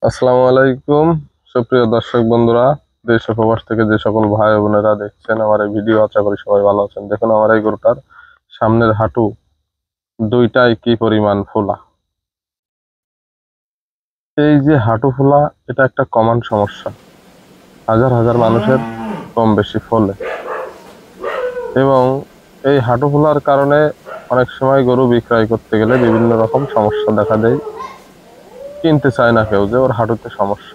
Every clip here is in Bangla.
আসসালামু আলাইকুম সুপ্রিয় দর্শক বন্ধুরা, দেশ ও প্রবাস থেকে যে সকল ভাই ও বোনেরা দেখছেন আমার এই ভিডিও, আশা করি সবাই ভালো আছেন। দেখুন আমার এই গরুটার সামনের হাঁটু দুইটাই কি পরিমাণ ফোলা। এই যে হাঁটু ফোলা, এটা একটা কমন সমস্যা, হাজার হাজার মানুষের কম বেশি ফলে। এবং এই হাঁটু ফোলার কারণে অনেক সময় গরু বিক্রয় করতে গেলে বিভিন্ন রকম সমস্যা দেখা দেয়, কিনতে চায় না কেউ, যে ওর হাঁটুতে সমস্যা।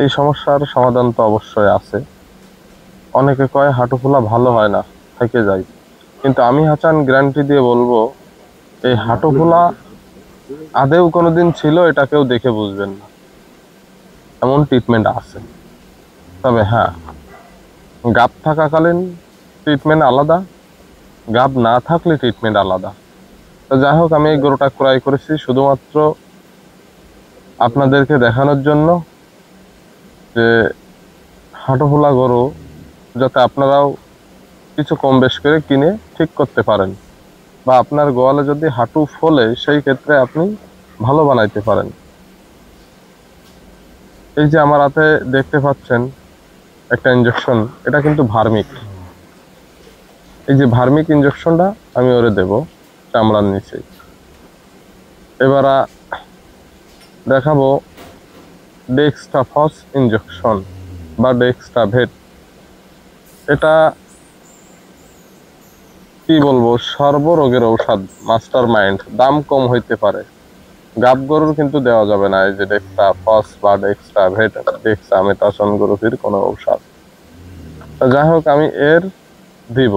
এই সমস্যার সমাধান তো অবশ্যই আছে। অনেকে কয় হাঁটু ফোলা ভালো হয় না, থেকে যায়, কিন্তু আমি হাসান গ্যারান্টি দিয়ে বলবো, এই হাঁটু ফোলা আদেও কোনোদিন ছিল এটা কেউ দেখে বুঝবেন না, এমন ট্রিটমেন্ট আছে। তবে হ্যাঁ, গাব থাকাকালীন ট্রিটমেন্ট আলাদা, গাব না থাকলে ট্রিটমেন্ট আলাদা। তো যাই হোক, আমি এই গরুটা ক্রয় করেছি শুধুমাত্র আপনাদেরকে দেখানোর জন্য, যে হাঁটু ফোলা গরু যাতে আপনারাও কিছু কম বেশ করে কিনে ঠিক করতে পারেন, বা আপনার গোয়ালে যদি হাঁটু ফোলে সেই ক্ষেত্রে আপনি ভালো বানাইতে পারেন। এই যে আমার হাতে দেখতে পাচ্ছেন একটা ইনজেকশন, এটা কিন্তু ভার্মিক। এই যে ভার্মিক ইনজেকশনটা আমি ওরে দেব চামড়ার নিচে। এবার দেখাবো ডেক্সট্রাফস ইনজেকশন বা ডেক্সট্রাভেট। এটা কি বলবো, সর্বরোগের ঔষধ, মাস্টার মাইন্ড। দাম কম হইতে পারে, গাব গরুর কিন্তু দেওয়া যাবে না এই যে ডেক্সট্রাফস বা ডেক্সট্রাভেট, ডেক্সামেথাসোন গ্রুপের কোনো ঔষধ। যাই হোক, আমি এর দিব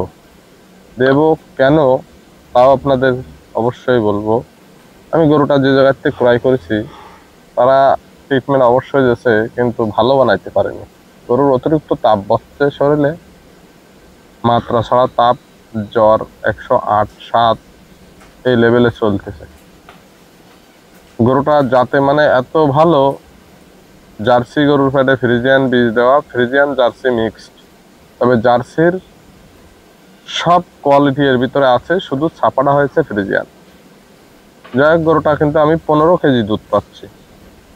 দেব কেন তাও আপনাদের অবশ্যই বলবো। আমি গরুটা যে জায়গার থেকে ক্রয় করেছি, তারা ট্রিটমেন্ট অবশ্যই দিয়েছে, কিন্তু ভালো বানাইতে পারেনি। গরুর অতিরিক্ত তাপ বসছে শরীরে, মাত্রা ছাড়া তাপ, জ্বর 108-7 এই লেভেলে চলতেছে। গরুটা যাতে মানে এত ভালো, জার্সি গরুর পেটে ফ্রিজিয়ান বীজ দেওয়া, ফ্রিজিয়ান জার্সি মিক্সড। তবে জার্সির সব কোয়ালিটি এর ভিতরে আছে, শুধু ছাপাটা হয়েছে ফ্রিজিয়ান। যাই হোক, গরুটা কিন্তু আমি 15 কেজি দুধ পাচ্ছি,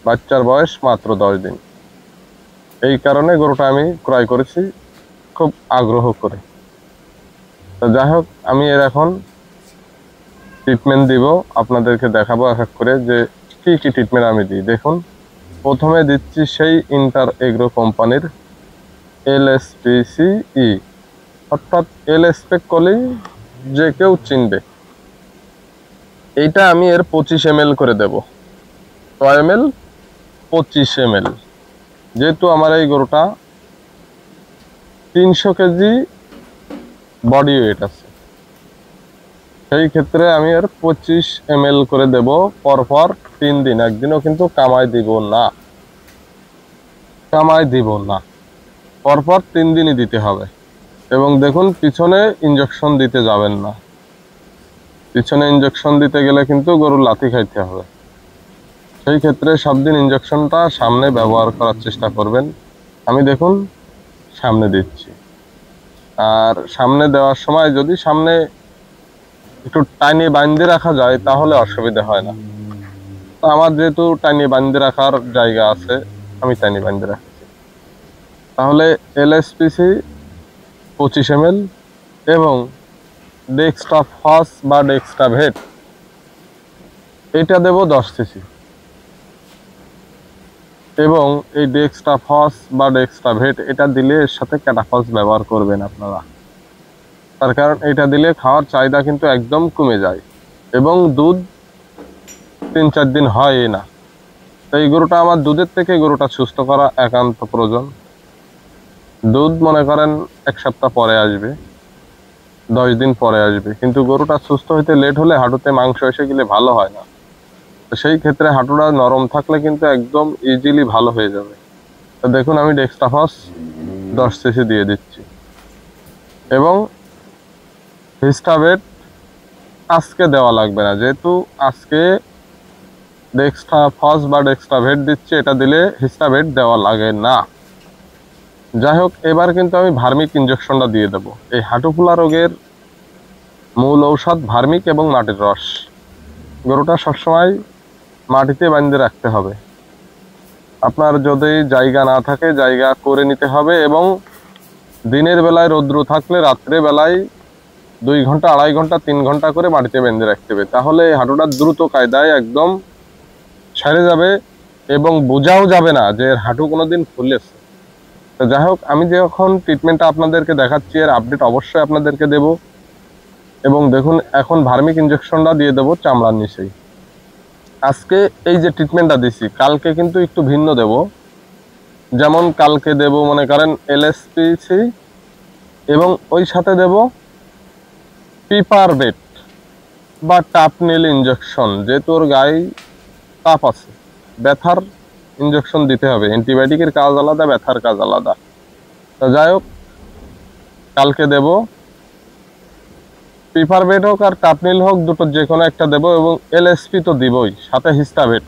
বাচ্চার বয়স মাত্র 10 দিন। এই কারণে গরুটা আমি ক্রয় করেছি খুব আগ্রহ করে। তো যাই হোক, আমি এর এখন ট্রিটমেন্ট দিব, আপনাদেরকে দেখাবো এক এক করে যে কি কি ট্রিটমেন্ট আমি দিই। দেখুন, প্রথমে দিচ্ছি সেই ইন্টার এগ্রো কোম্পানির LSPCE, অর্থাৎ এলএসপেক কলেই যে কেউ চিনবে। এইটা আমি এর 25 ml করে দেব। 100 ml, 25 ml। যেহেতু আমার এই গরুটা 300 কেজি বডি ওয়েট আছে, সেই ক্ষেত্রে আমি এর 25 ml করে দেব পরপর 3 দিন। একদিনও কিন্তু কামাই দিব না, পরপর 3 দিনই দিতে হবে। এবং দেখুন, পিছনে ইনজেকশন দিতে যাবেন না, পিছনে ইনজেকশন দিতে গেলে কিন্তু গরুর লাথি খাইতে হবে। সেই ক্ষেত্রে সব দিন ইনজেকশনটা সামনে ব্যবহার করার চেষ্টা করবেন। আমি দেখুন সামনে দিচ্ছি, আর সামনে দেওয়ার সময় যদি সামনে একটু টাইনি বাঁধে রাখা যায় তাহলে অসুবিধা হয় না। তো আমার যেহেতু টাইনি বাঁধে রাখার জায়গা আছে, আমি টাইনি বাঁধে রাখছি। তাহলে LSPC 25 ml এবং ডেক্সট্রাফস বা ডেক্সট্রাভেট এটা দেব 10 সিসি। এবং এই ডেক্সট্রাফস বা ডেক্সট্রাভেট এটা দিলে এর সাথে ক্যাটাফস ব্যবহার করবেন আপনারা, তার কারণ এটা দিলে খাওয়ার চাহিদা কিন্তু একদম কমে যায় এবং দুধ 3-4 দিন হয় না। তো এই গরুটা আমার দুধের থেকে গরুটা সুস্থ করা একান্ত প্রয়োজন। দুধ মনে করেন 1 সপ্তাহ পরে আসবে, 10 দিন পরে আসবে, কিন্তু গরুটা সুস্থ হইতে লেট হলে হাঁটুতে মাংস এসে গেলে ভালো হয় না। তো সেই ক্ষেত্রে হাঁটুটা নরম থাকলে কিন্তু একদম ইজিলি ভালো হয়ে যাবে। তো দেখুন, আমি ডেক্সট্রাফস 10 সিসি দিয়ে দিচ্ছি এবং হিস্টাভেট আজকে দেওয়া লাগবে না, যেহেতু আজকে ডেক্সট্রাফস বা ডেক্সট্রাভেট দিচ্ছি, এটা দিলে হিস্টাভেট দেওয়া লাগে না। যাই হোক, এবার কিন্তু আমি ভার্মিক ইনজেকশনটা দিয়ে দেব। এই হাঁটু ফোলা রোগের মূল ঔষধ ভার্মিক এবং মাটির রস। গরুটা সবসময় মাটিতে বাঁধে রাখতে হবে। আপনার যদি জায়গা না থাকে জায়গা করে নিতে হবে, এবং দিনের বেলায় রৌদ্র থাকলে রাত্রে বেলায় 2 ঘন্টা 2.5 ঘন্টা 3 ঘন্টা করে মাটিতে বেঁধে রাখতে হবে। তাহলে এই হাঁটুটা দ্রুত কায়দায় একদম ছেড়ে যাবে এবং বোঝাও যাবে না যে এর হাঁটু কোনোদিন ফুলেছে। তো যাই হোক, আমি যখন ট্রিটমেন্টটা আপনাদেরকে দেখাচ্ছি এর আপডেট অবশ্যই আপনাদেরকে দেব। এবং দেখুন, এখন ভার্মিক ইনজেকশনটা দিয়ে দেবো চামড়ার নিচেই। আজকে এই যে ট্রিটমেন্টটা দিছি, কালকে কিন্তু একটু ভিন্ন দেব। যেমন কালকে দেব মনে করেন LSPC, এবং ওই সাথে দেব পিপারবেট বা টাপনিল ইনজেকশন। যেহেতু ওর গায়ে তাপ আছে, ব্যথার ইনজেকশন দিতে হবে। অ্যান্টিবায়োটিকের কাজ আলাদা, ব্যথার কাজ আলাদা। তো যাই হোক, কালকে দেব পিপারবেট হোক আর টাপনিল হোক, দুটো যে কোনো একটা দেব, এবং LSP তো দিবই, সাথে হিস্টাবেট,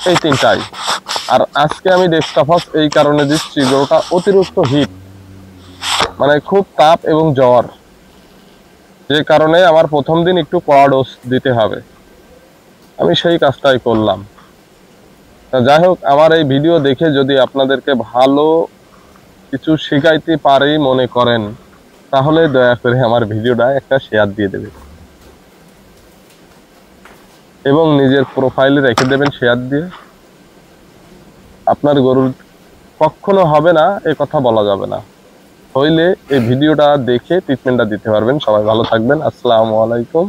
এই 3টাই। আর আজকে আমি ডেক্সট্রাফস এই কারণে দিচ্ছি, গরুটা অতিরিক্ত হিট, মানে খুব তাপ এবং জ্বর, যে কারণে আমার প্রথম দিন একটু কড়া ডোজ দিতে হবে। আমি সেই কাজটাই করলাম। যাই হোক, আমার এই ভিডিও দেখে যদি আপনাদেরকে ভালো কিছু শেখাইতে পারি মনে করেন, তাহলে দয়া করে আমার ভিডিওটা একটা শেয়ার দিয়ে দেবেন এবং নিজের প্রোফাইলে রেখে দেবেন শেয়ার দিয়ে। আপনার গরুর কখনো হবে না এ কথা বলা যাবে না, হইলে এই ভিডিওটা দেখে ট্রিটমেন্টটা দিতে পারবেন। সবাই ভালো থাকবেন। আসসালামু আলাইকুম।